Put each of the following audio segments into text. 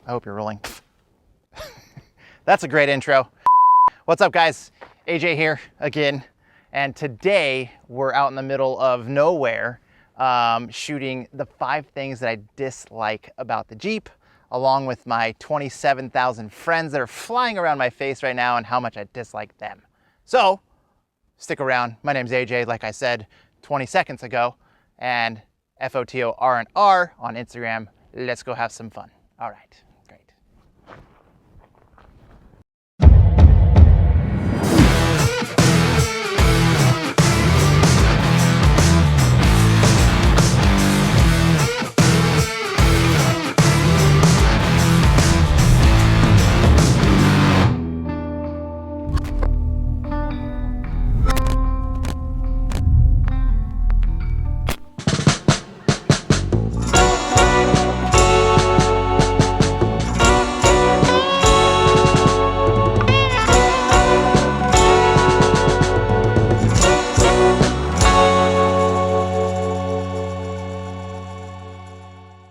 I hope you're rolling. That's a great intro. What's up, guys? AJ here again. And today we're out in the middle of nowhere shooting the 5 things that I dislike about the Jeep, along with my 27,000 friends that are flying around my face right now and how much I dislike them. So stick around. My name's AJ, like I said 20 seconds ago, and FOTOR&R on Instagram. Let's go have some fun. All right, great.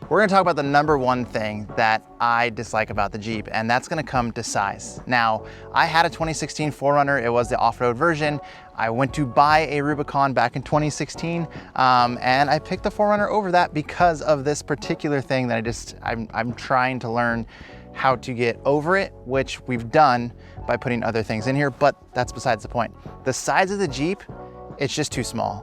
We're gonna talk about the number one thing that I dislike about the Jeep, and that's gonna come to size. Now, I had a 2016 4Runner. It was the off-road version. I went to buy a Rubicon back in 2016, and I picked the 4Runner over that because of this particular thing that I'm trying to learn how to get over it, which we've done by putting other things in here, but that's besides the point. The size of the Jeep, it's just too small.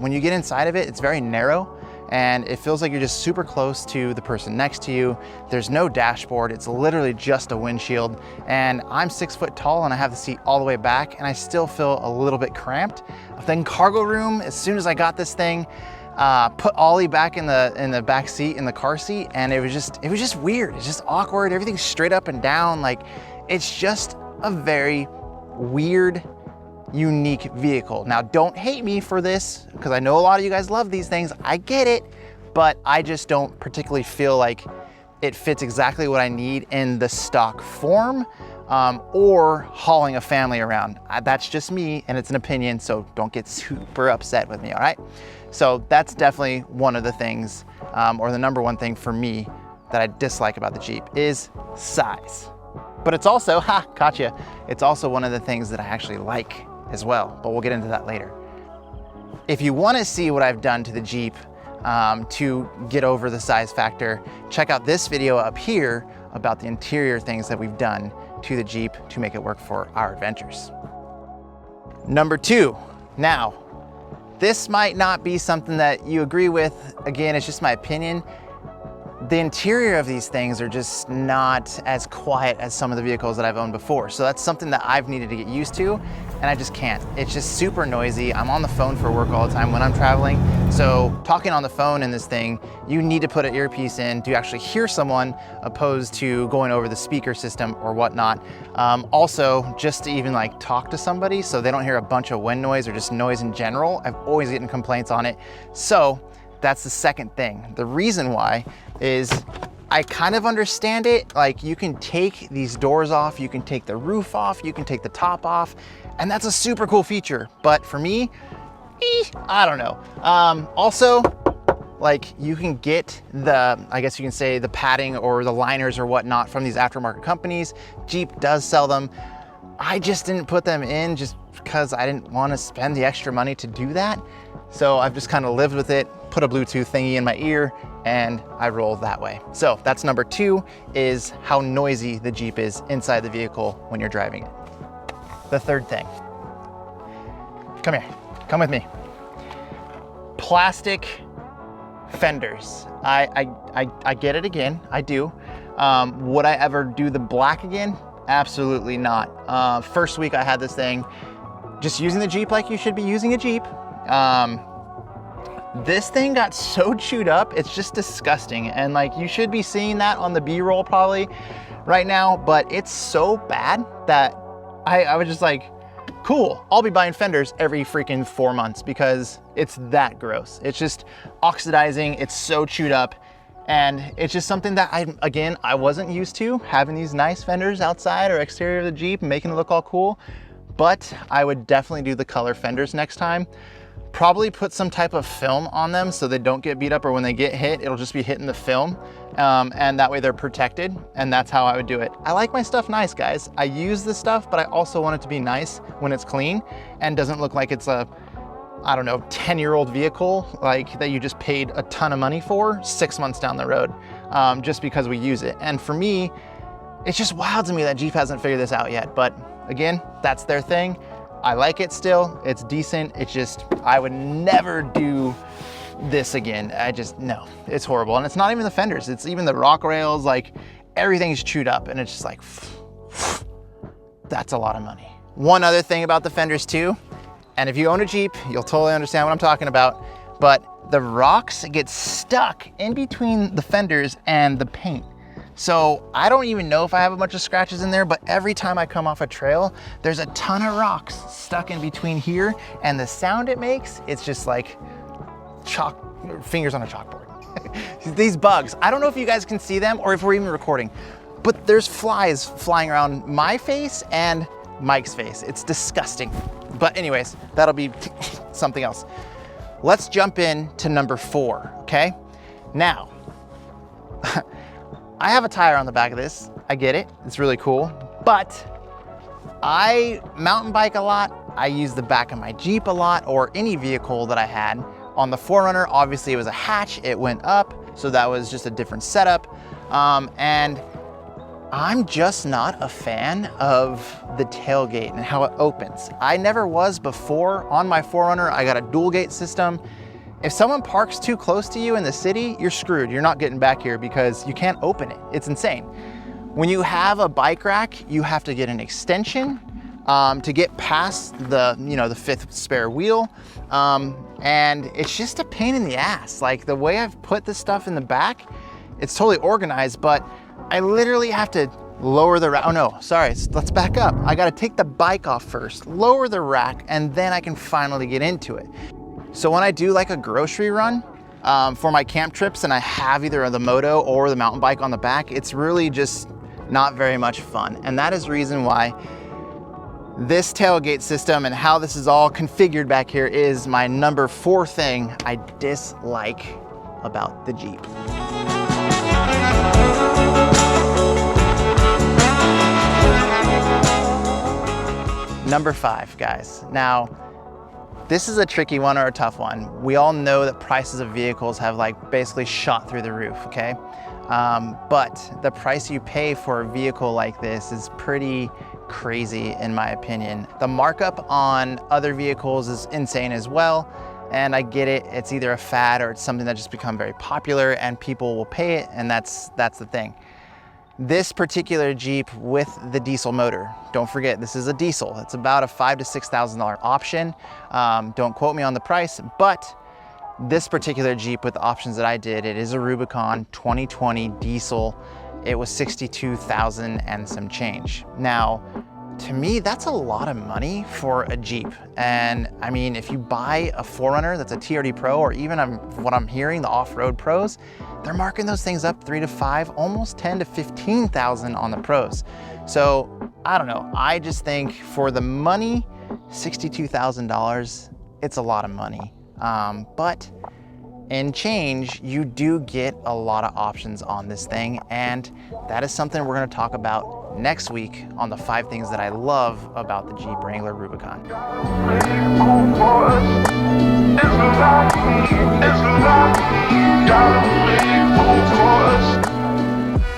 When you get inside of it, it's very narrow, and it feels like you're just super close to the person next to you. There's no dashboard. It's literally just a windshield. And I'm 6 foot tall and I have the seat all the way back, and I still feel a little bit cramped. Then cargo room, as soon as I got this thing, put Ollie back in the back seat, in the car seat, and it was just weird. It's just awkward. Everything's straight up and down. Like, it's just a very weird, unique vehicle. Now, don't hate me for this, because I know a lot of you guys love these things. I get it, but I just don't particularly feel like it fits exactly what I need in the stock form, or hauling a family around. That's just me, and it's an opinion, so don't get super upset with me, all right? So that's definitely one of the things, or the number one thing for me that I dislike about the Jeep is size. But it's also, gotcha, it's also one of the things that I actually like as well, but we'll get into that later. If you want to see what I've done to the Jeep to get over the size factor, check out this video up here about the interior things that we've done to the Jeep to make it work for our adventures. Number 2, now, this might not be something that you agree with. Again, it's just my opinion. The interior of these things are just not as quiet as some of the vehicles that I've owned before. So that's something that I've needed to get used to, and I just can't. It's just super noisy. I'm on the phone for work all the time when I'm traveling. So talking on the phone in this thing, you need to put an earpiece in to actually hear someone, opposed to going over the speaker system or whatnot. Also, just to even like talk to somebody so they don't hear a bunch of wind noise or just noise in general. I've always gotten complaints on it. So that's the second thing. The reason why is I kind of understand it. Like, you can take these doors off, you can take the roof off, you can take the top off, and that's a super cool feature. But for me, I don't know. Also, like, you can get the, I guess you can say, the padding or the liners or whatnot from these aftermarket companies. Jeep does sell them. I just didn't put them in just because I didn't want to spend the extra money to do that. So I've just kind of lived with it, put a Bluetooth thingy in my ear, and I roll that way. So that's number 2, is how noisy the Jeep is inside the vehicle when you're driving it. The third thing, come here, come with me. Plastic fenders. I get it again, I do. Would I ever do the black again? Absolutely not. First week I had this thing, just using the Jeep like you should be using a Jeep. This thing got so chewed up, it's just disgusting. And like, you should be seeing that on the B-roll probably right now, but it's so bad that I was just like, cool, I'll be buying fenders every freaking 4 months because it's that gross. It's just oxidizing, it's so chewed up. And it's just something that I wasn't used to, having these nice fenders outside or exterior of the Jeep and making it look all cool. But I would definitely do the color fenders next time. Probably put some type of film on them so they don't get beat up, or when they get hit, it'll just be hitting the film. And that way they're protected, and that's how I would do it. I like my stuff nice, guys. I use this stuff, but I also want it to be nice when it's clean and doesn't look like it's a, I don't know, 10-year-old vehicle like that you just paid a ton of money for 6 months down the road, just because we use it. And for me, it's just wild to me that Jeep hasn't figured this out yet. But again, that's their thing. I like it still, it's decent. It's just, I would never do this again. No, it's horrible. And it's not even the fenders, it's even the rock rails, like everything's chewed up, and it's just like, that's a lot of money. One other thing about the fenders too, and if you own a Jeep, you'll totally understand what I'm talking about, but the rocks get stuck in between the fenders and the paint. So I don't even know if I have a bunch of scratches in there, but every time I come off a trail, there's a ton of rocks stuck in between here, and the sound it makes, it's just like fingers on a chalkboard. These bugs, I don't know if you guys can see them or if we're even recording, but there's flies flying around my face and Mike's face. It's disgusting. But anyways, that'll be something else. Let's jump in to number 4, okay? Now, I have a tire on the back of this. I get it, it's really cool, but I mountain bike a lot. I use the back of my Jeep a lot, or any vehicle that I had. On the 4Runner, obviously it was a hatch, it went up, so that was just a different setup. And I'm just not a fan of the tailgate and how it opens. I never was before. On my 4Runner, I got a dual gate system. If someone parks too close to you in the city, you're screwed. You're not getting back here because you can't open it. It's insane. When you have a bike rack, you have to get an extension to get past the, the 5th spare wheel. And it's just a pain in the ass. Like the way I've put this stuff in the back, it's totally organized, but I literally have to lower the rack. Oh no, sorry, let's back up. I gotta take the bike off first, lower the rack, and then I can finally get into it. So when I do like a grocery run for my camp trips and I have either the moto or the mountain bike on the back, it's really just not very much fun. And that is the reason why this tailgate system and how this is all configured back here is my number 4 thing I dislike about the Jeep. Number 5, guys. Now, this is a tricky one or a tough one. We all know that prices of vehicles have like basically shot through the roof, okay? But the price you pay for a vehicle like this is pretty crazy in my opinion. The markup on other vehicles is insane as well. And I get it, it's either a fad or it's something that just become very popular and people will pay it, and that's the thing. This particular Jeep with the diesel motor, don't forget, this is a diesel. It's about a $5,000 to $6,000 option. Don't quote me on the price, but this particular Jeep with the options that I did, it is a Rubicon 2020 diesel. It was $62,000 and some change. Now, to me, that's a lot of money for a Jeep. And I mean, if you buy a 4Runner that's a TRD Pro, or even what I'm hearing, the off-road pros, they're marking those things up 3 to 5, almost 10 to 15,000 on the pros. So I don't know. I just think for the money, $62,000, it's a lot of money. But in change, you do get a lot of options on this thing, and that is something we're going to talk about next week on the 5 things that I love about the Jeep Wrangler Rubicon.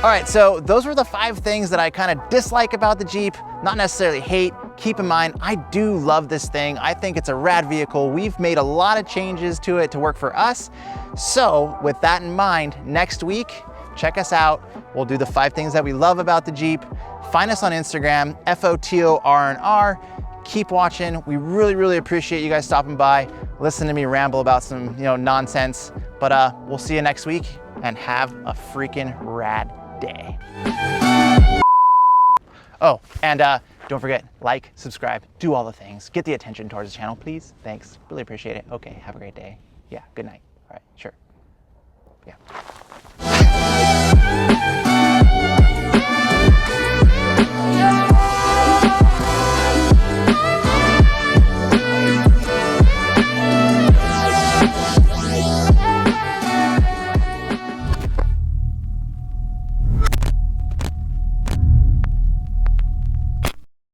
All right, so those were the 5 things that I kind of dislike about the Jeep, not necessarily hate. Keep in mind, I do love this thing. I think it's a rad vehicle. We've made a lot of changes to it to work for us. So with that in mind, next week, check us out. We'll do the 5 things that we love about the Jeep. Find us on Instagram, FOTORNR. Keep watching. We really, really appreciate you guys stopping by. Listen to me ramble about some, nonsense. But we'll see you next week, and have a freaking rad day. Oh, and don't forget, like, subscribe, do all the things. Get the attention towards the channel, please. Thanks, really appreciate it. Okay, have a great day. Yeah, good night. All right, sure. Yeah.